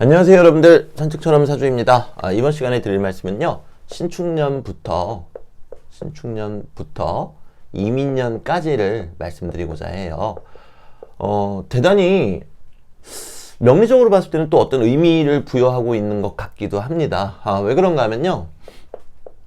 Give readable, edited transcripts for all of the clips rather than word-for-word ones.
안녕하세요 여러분들, 산책처럼 사주입니다. 이번 시간에 드릴 말씀은요, 신축년부터 이민년까지를 말씀드리고자 해요. 대단히 명리적으로 봤을 때는 또 어떤 의미를 부여하고 있는 것 같기도 합니다. 왜 그런가 하면요,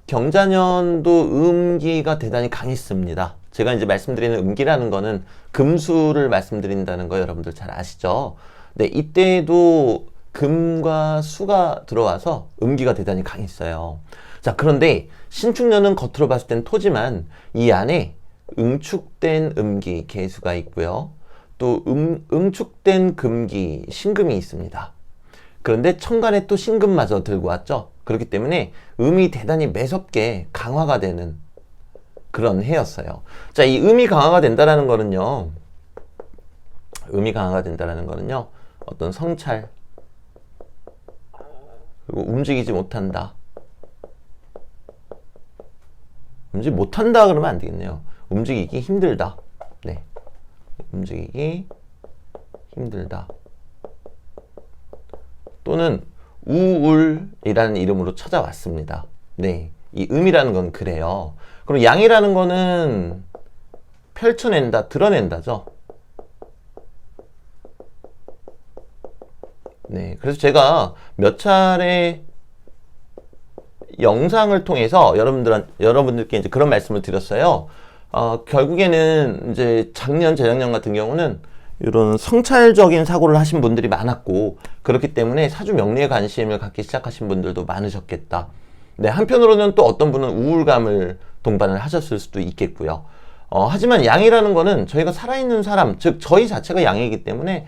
경자년도 음기가 대단히 강했습니다. 제가 이제 말씀드리는 음기라는 거는 금수를 말씀드린다는 거 여러분들 잘 아시죠? 네, 이때도 금과 수가 들어와서 음기가 대단히 강했어요. 자, 그런데 신축년은 겉으로 봤을 땐 토지만 이 안에 응축된 음기 개수가 있고요. 또 응축된 금기 신금이 있습니다. 그런데 천간에 또 신금마저 들고 왔죠. 그렇기 때문에 음이 대단히 매섭게 강화가 되는 그런 해였어요. 자, 이 음이 강화가 된다는 거는요, 어떤 성찰, 그리고 움직이지 못한다. 움직이지 못한다 그러면 안 되겠네요. 움직이기 힘들다. 네. 움직이기 힘들다. 또는 우울이라는 이름으로 찾아왔습니다. 네. 이 음이라는 건 그래요. 그리고 양이라는 거는 펼쳐낸다, 드러낸다죠. 네. 그래서 제가 몇 차례 영상을 통해서 여러분들께 이제 그런 말씀을 드렸어요. 결국에는 이제 작년, 재작년 같은 경우는 이런 성찰적인 사고를 하신 분들이 많았고, 그렇기 때문에 사주 명리에 관심을 갖기 시작하신 분들도 많으셨겠다. 네, 한편으로는 또 어떤 분은 우울감을 동반을 하셨을 수도 있겠고요. 하지만 양이라는 거는 저희가 살아있는 사람, 즉 저희 자체가 양이기 때문에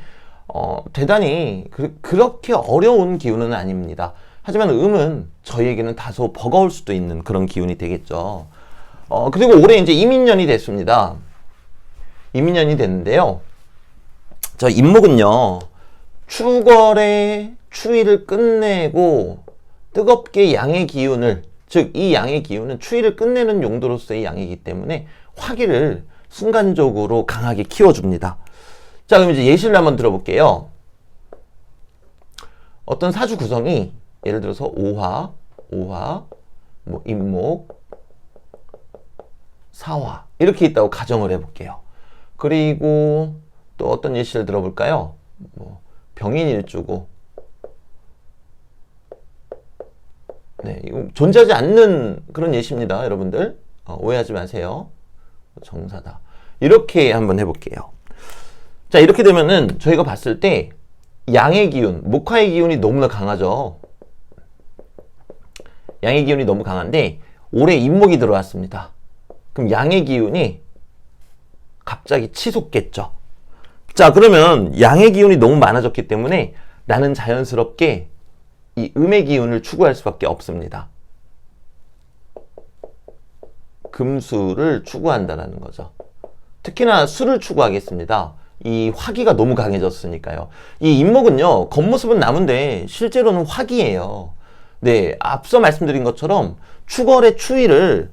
대단히 그렇게 어려운 기운은 아닙니다. 하지만 음은 저희에게는 다소 버거울 수도 있는 그런 기운이 되겠죠. 그리고 올해 이제 이민년이 됐습니다. 이민년이 됐는데요, 저 임목은요, 추걸의 추위를 끝내고 뜨겁게 양의 기운을, 즉 이 양의 기운은 추위를 끝내는 용도로서의 양이기 때문에 화기를 순간적으로 강하게 키워줍니다. 자, 그럼 이제 예시를 한번 들어볼게요. 어떤 사주 구성이 예를 들어서 오화, 뭐 임목, 사화 이렇게 있다고 가정을 해볼게요. 그리고 또 어떤 예시를 들어볼까요? 뭐 병인일주고, 네, 이거 존재하지 않는 그런 예시입니다, 여러분들. 오해하지 마세요. 정사다. 이렇게 한번 해볼게요. 자, 이렇게 되면은 저희가 봤을 때 양의 기운, 목화의 기운이 너무나 강하죠. 양의 기운이 너무 강한데 올해 임목이 들어왔습니다. 그럼 양의 기운이 갑자기 치솟겠죠. 자, 그러면 양의 기운이 너무 많아졌기 때문에 나는 자연스럽게 이 음의 기운을 추구할 수밖에 없습니다. 금수를 추구한다는 거죠. 특히나 수를 추구하겠습니다. 이 화기가 너무 강해졌으니까요. 이 임목은요, 겉모습은 나무인데 실제로는 화기예요. 네, 앞서 말씀드린 것처럼 추걸의 추위를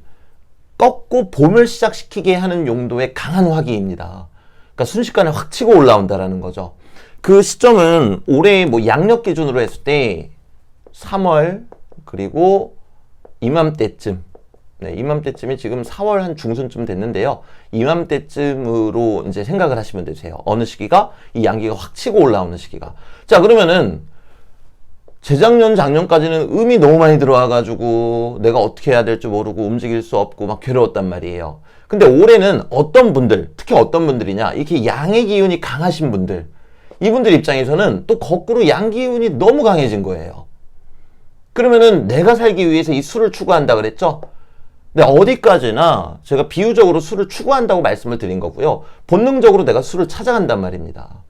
꺾고 봄을 시작시키게 하는 용도의 강한 화기입니다. 그러니까 순식간에 확 치고 올라온다라는 거죠. 그 시점은 올해 뭐 양력 기준으로 했을 때 3월, 그리고 이맘때쯤, 네, 이맘때쯤이 지금 4월 한 중순쯤 됐는데요. 이맘때쯤으로 이제 생각을 하시면 되세요. 어느 시기가? 이 양기가 확 치고 올라오는 시기가. 자, 그러면은 재작년, 작년까지는 음이 너무 많이 들어와가지고 내가 어떻게 해야 될지 모르고 움직일 수 없고 막 괴로웠단 말이에요. 근데 올해는 어떤 분들, 특히 어떤 분들이냐, 이렇게 양의 기운이 강하신 분들, 이분들 입장에서는 또 거꾸로 양 기운이 너무 강해진 거예요. 그러면은 내가 살기 위해서 이 수를 추구한다 그랬죠? 근데 어디까지나 제가 비유적으로 수를 추구한다고 말씀을 드린 거고요. 본능적으로 내가 수를 찾아간단 말입니다.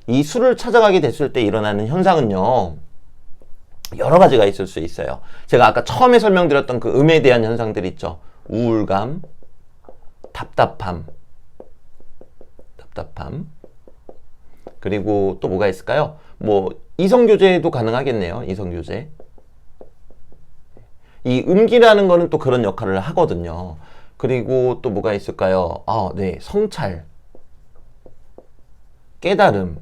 이 수를 찾아가게 됐을 때 일어나는 현상은요, 여러 가지가 있을 수 있어요. 제가 아까 처음에 설명드렸던 그 음에 대한 현상들 있죠. 우울감, 답답함. 그리고 또 뭐가 있을까요? 뭐 이성교제도 가능하겠네요. 이성교제. 이 음기라는 거는 또 그런 역할을 하거든요. 그리고 또 뭐가 있을까요? 네, 성찰, 깨달음,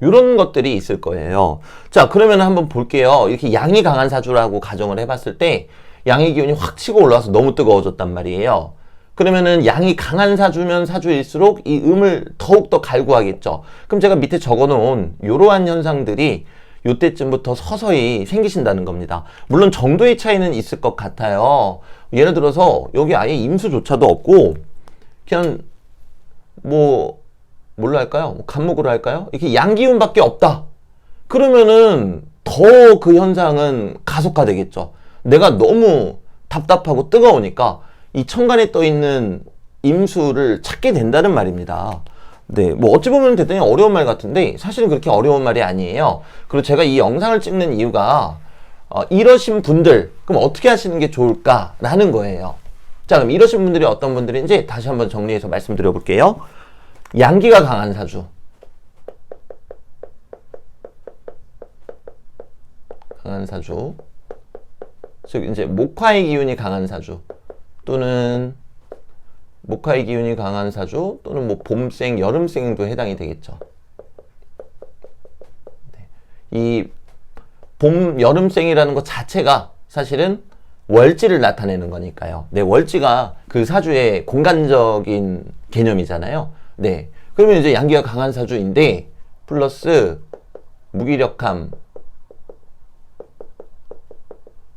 이런 것들이 있을 거예요. 자, 그러면 한번 볼게요. 이렇게 양이 강한 사주라고 가정을 해봤을 때 양의 기운이 확 치고 올라와서 너무 뜨거워졌단 말이에요. 그러면은 양이 강한 사주면 사주일수록 이 음을 더욱더 갈구하겠죠. 그럼 제가 밑에 적어놓은 이러한 현상들이 요때쯤부터 서서히 생기신다는 겁니다. 물론 정도의 차이는 있을 것 같아요. 예를 들어서 여기 아예 임수조차도 없고 그냥 뭘로 할까요? 간목으로 할까요? 이렇게 양기운밖에 없다. 그러면은 더 그 현상은 가속화되겠죠. 내가 너무 답답하고 뜨거우니까 이 천간에 떠 있는 임수를 찾게 된다는 말입니다. 네, 뭐 어찌 보면 대단히 어려운 말 같은데 사실은 그렇게 어려운 말이 아니에요. 그리고 제가 이 영상을 찍는 이유가 이러신 분들 그럼 어떻게 하시는 게 좋을까라는 거예요. 자, 그럼 이러신 분들이 어떤 분들인지 다시 한번 정리해서 말씀드려 볼게요. 양기가 강한 사주, 즉 이제 목화의 기운이 강한 사주 또는 목화의 기운이 강한 사주 또는 뭐 봄생, 여름생도 해당이 되겠죠. 이 봄, 여름생이라는 것 자체가 사실은 월지를 나타내는 거니까요. 네, 월지가 그 사주의 공간적인 개념이잖아요. 네, 그러면 이제 양기가 강한 사주인데 플러스 무기력함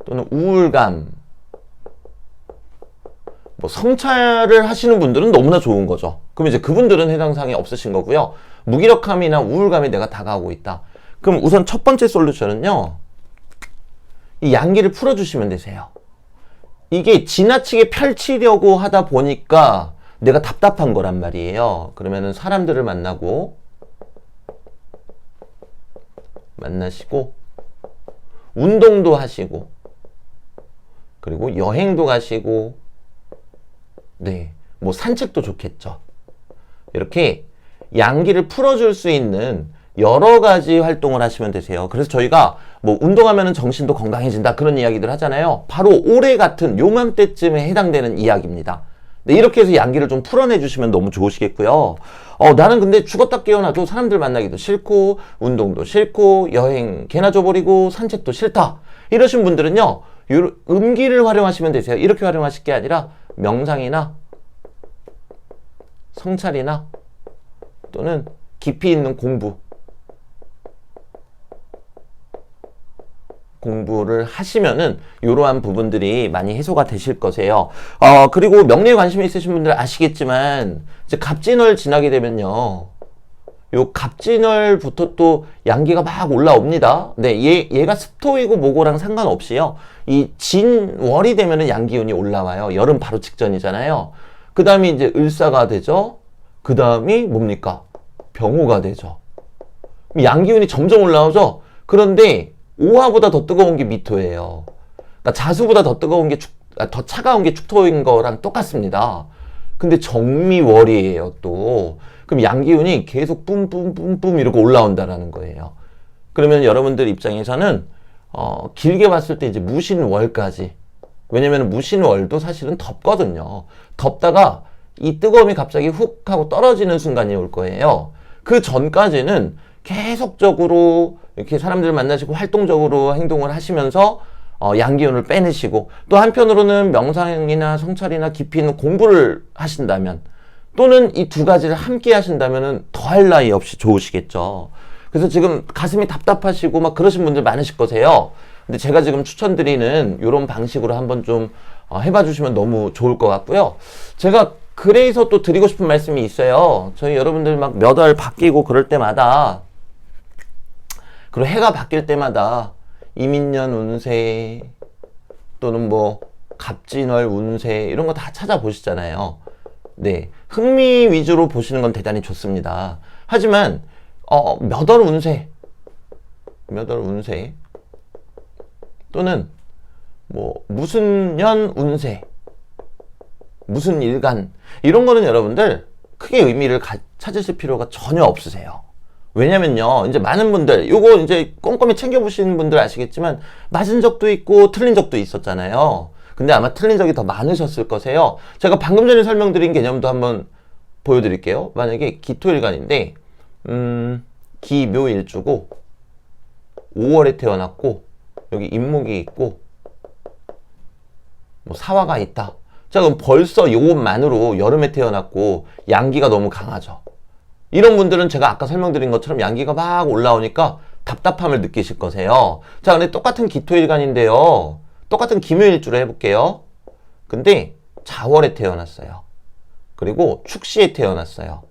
또는 우울감, 뭐 성찰을 하시는 분들은 너무나 좋은 거죠. 그럼 이제 그분들은 해당 사항이 없으신 거고요. 무기력함이나 우울감이 내가 다가오고 있다. 그럼 우선 첫 번째 솔루션은요, 이 양기를 풀어주시면 되세요. 이게 지나치게 펼치려고 하다 보니까 내가 답답한 거란 말이에요. 그러면은 사람들을 만나시고 운동도 하시고 그리고 여행도 가시고 네, 뭐 산책도 좋겠죠. 이렇게 양기를 풀어줄 수 있는 여러 가지 활동을 하시면 되세요. 그래서 저희가 뭐 운동하면 정신도 건강해진다 그런 이야기들 하잖아요. 바로 올해 같은 요맘때쯤에 해당되는 이야기입니다. 네, 이렇게 해서 양기를 좀 풀어내 주시면 너무 좋으시겠고요. 나는 근데 죽었다 깨어나도 사람들 만나기도 싫고 운동도 싫고 여행 개나 줘버리고 산책도 싫다 이러신 분들은요, 음기를 활용하시면 되세요. 이렇게 활용하실 게 아니라 명상이나 성찰이나 또는 깊이 있는 공부를 하시면은 이러한 부분들이 많이 해소가 되실 거세요. 그리고 명리에 관심이 있으신 분들 아시겠지만 이제 갑진월 지나게 되면요, 요 갑진월부터 또 양기가 막 올라옵니다. 네, 얘가 습토이고 뭐고랑 상관없이요, 이 진월이 되면은 양기운이 올라와요. 여름 바로 직전이잖아요. 그 다음에 이제 을사가 되죠. 그 다음이 뭡니까? 병호가 되죠. 양기운이 점점 올라오죠. 그런데 오화보다 더 뜨거운 게 미토예요. 그러니까 자수보다 더 뜨거운 게 더 차가운 게 축토인 거랑 똑같습니다. 근데 정미월이에요 또. 그럼 양기운이 계속 뿜뿜뿜뿜 이러고 올라온다라는 거예요. 그러면 여러분들 입장에서는 길게 봤을 때 이제 무신월까지, 왜냐면 무신월도 사실은 덥거든요. 덥다가 이 뜨거움이 갑자기 훅 하고 떨어지는 순간이 올 거예요. 그 전까지는 계속적으로 이렇게 사람들 만나시고 활동적으로 행동을 하시면서 양기운을 빼내시고, 또 한편으로는 명상이나 성찰이나 깊이 있는 공부를 하신다면, 또는 이 두 가지를 함께 하신다면 더할 나위 없이 좋으시겠죠. 그래서 지금 가슴이 답답하시고 막 그러신 분들 많으실 거세요. 근데 제가 지금 추천드리는 이런 방식으로 한번 좀 해봐 주시면 너무 좋을 것 같고요. 제가 그래서 또 드리고 싶은 말씀이 있어요. 저희 여러분들 막 몇 월 바뀌고 그럴 때마다, 그리고 해가 바뀔 때마다 이민년 운세 또는 뭐 갑진월 운세 이런 거 다 찾아보시잖아요. 네, 흥미 위주로 보시는 건 대단히 좋습니다. 하지만 몇 월 운세 또는 뭐 무슨 년 운세, 무슨 일간, 이런 거는 여러분들 크게 의미를 찾으실 필요가 전혀 없으세요. 왜냐면요, 이제 많은 분들 요거 이제 꼼꼼히 챙겨보시는 분들 아시겠지만 맞은 적도 있고 틀린 적도 있었잖아요. 근데 아마 틀린 적이 더 많으셨을 거세요. 제가 방금 전에 설명드린 개념도 한번 보여드릴게요. 만약에 기토일간인데 기묘일주고 5월에 태어났고 여기 임목이 있고 뭐 사화가 있다. 자, 그럼 벌써 요것만으로 여름에 태어났고 양기가 너무 강하죠. 이런 분들은 제가 아까 설명드린 것처럼 양기가 막 올라오니까 답답함을 느끼실 거세요. 자, 근데 똑같은 기토일간인데요. 똑같은 기묘일주로 해볼게요. 근데 자월에 태어났어요. 그리고 축시에 태어났어요.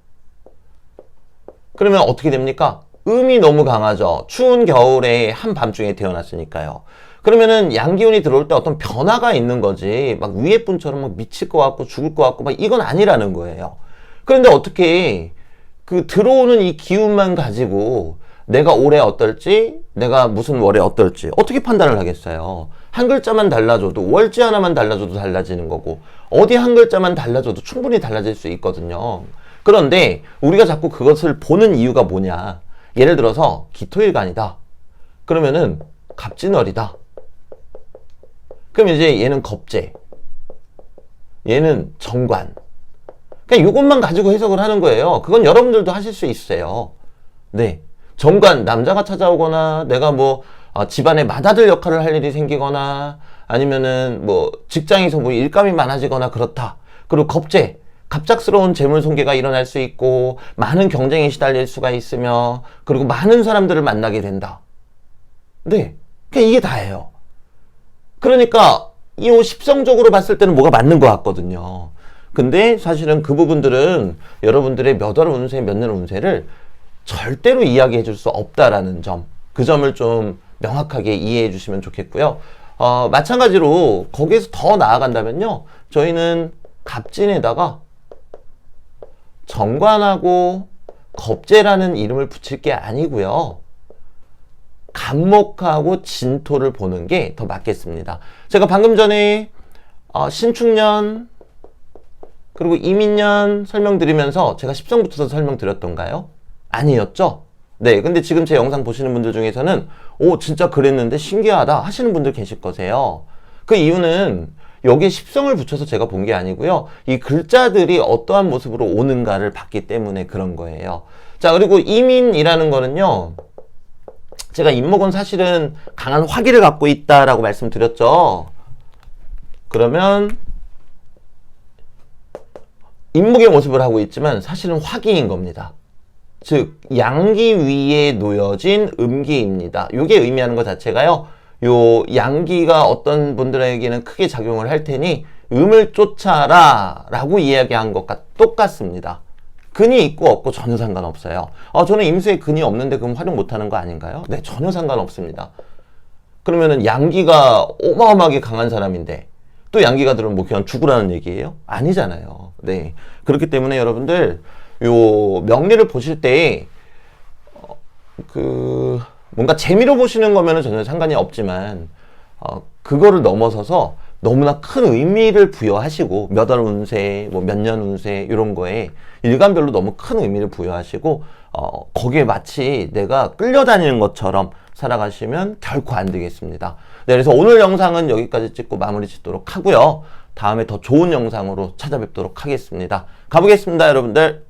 그러면 어떻게 됩니까? 음이 너무 강하죠. 추운 겨울에 한밤중에 태어났으니까요. 그러면은 양기운이 들어올 때 어떤 변화가 있는 거지 막 위에 분처럼 막 미칠 것 같고 죽을 것 같고 막 이건 아니라는 거예요. 그런데 어떻게 그 들어오는 이 기운만 가지고 내가 올해 어떨지 내가 무슨 월에 어떨지 어떻게 판단을 하겠어요. 한 글자만 달라져도 월지 하나만 달라져도 달라지는 거고 어디 한 글자만 달라져도 충분히 달라질 수 있거든요. 그런데 우리가 자꾸 그것을 보는 이유가 뭐냐. 예를 들어서 기토일간이다. 그러면은 갑진월이다. 그럼 이제 얘는 겁재, 얘는 정관. 그냥 이것만 가지고 해석을 하는 거예요. 그건 여러분들도 하실 수 있어요. 네, 정관, 남자가 찾아오거나 내가 뭐 집안에 맏아들 역할을 할 일이 생기거나 아니면은 뭐 직장에서 뭐 일감이 많아지거나 그렇다. 그리고 겁재, 갑작스러운 재물 손괴가 일어날 수 있고 많은 경쟁에 시달릴 수가 있으며 그리고 많은 사람들을 만나게 된다. 네, 그냥 이게 다예요. 그러니까 이 십성적으로 봤을 때는 뭐가 맞는 것 같거든요. 근데 사실은 그 부분들은 여러분들의 몇 월 운세, 몇 년 운세를 절대로 이야기해 줄 수 없다라는 점, 그 점을 좀 명확하게 이해해 주시면 좋겠고요. 마찬가지로 거기에서 더 나아간다면요. 저희는 갑진에다가 정관하고 겁재라는 이름을 붙일 게 아니고요. 간목하고 진토를 보는 게 더 맞겠습니다. 제가 방금 전에 신축년 그리고 이민년 설명드리면서 제가 십성부터 설명드렸던가요? 아니었죠? 네, 근데 지금 제 영상 보시는 분들 중에서는 오 진짜 그랬는데 신기하다 하시는 분들 계실 거세요. 그 이유는 여기에 십성을 붙여서 제가 본 게 아니고요. 이 글자들이 어떠한 모습으로 오는가를 봤기 때문에 그런 거예요. 자, 그리고 이민이라는 거는요. 제가 임목은 사실은 강한 화기를 갖고 있다라고 말씀드렸죠. 그러면 임목의 모습을 하고 있지만 사실은 화기인 겁니다. 즉 양기 위에 놓여진 음기입니다. 이게 의미하는 것 자체가요. 요 양기가 어떤 분들에게는 크게 작용을 할 테니 음을 쫓아라 라고 이야기한 것과 똑같습니다. 근이 있고 없고 전혀 상관없어요. 저는 임수에 근이 없는데 그럼 활용 못하는 거 아닌가요? 네, 전혀 상관없습니다. 그러면은 양기가 어마어마하게 강한 사람인데 또 양기가 들어오면 뭐 그냥 죽으라는 얘기예요? 아니잖아요. 네, 그렇기 때문에 여러분들 요 명리를 보실 때 뭔가 재미로 보시는 거면은 전혀 상관이 없지만 그거를 넘어서서 너무나 큰 의미를 부여하시고 몇 월 운세, 뭐 몇 년 운세 이런 거에 일간별로 너무 큰 의미를 부여하시고 거기에 마치 내가 끌려다니는 것처럼 살아가시면 결코 안 되겠습니다. 네, 그래서 오늘 영상은 여기까지 찍고 마무리 짓도록 하고요. 다음에 더 좋은 영상으로 찾아뵙도록 하겠습니다. 가보겠습니다, 여러분들.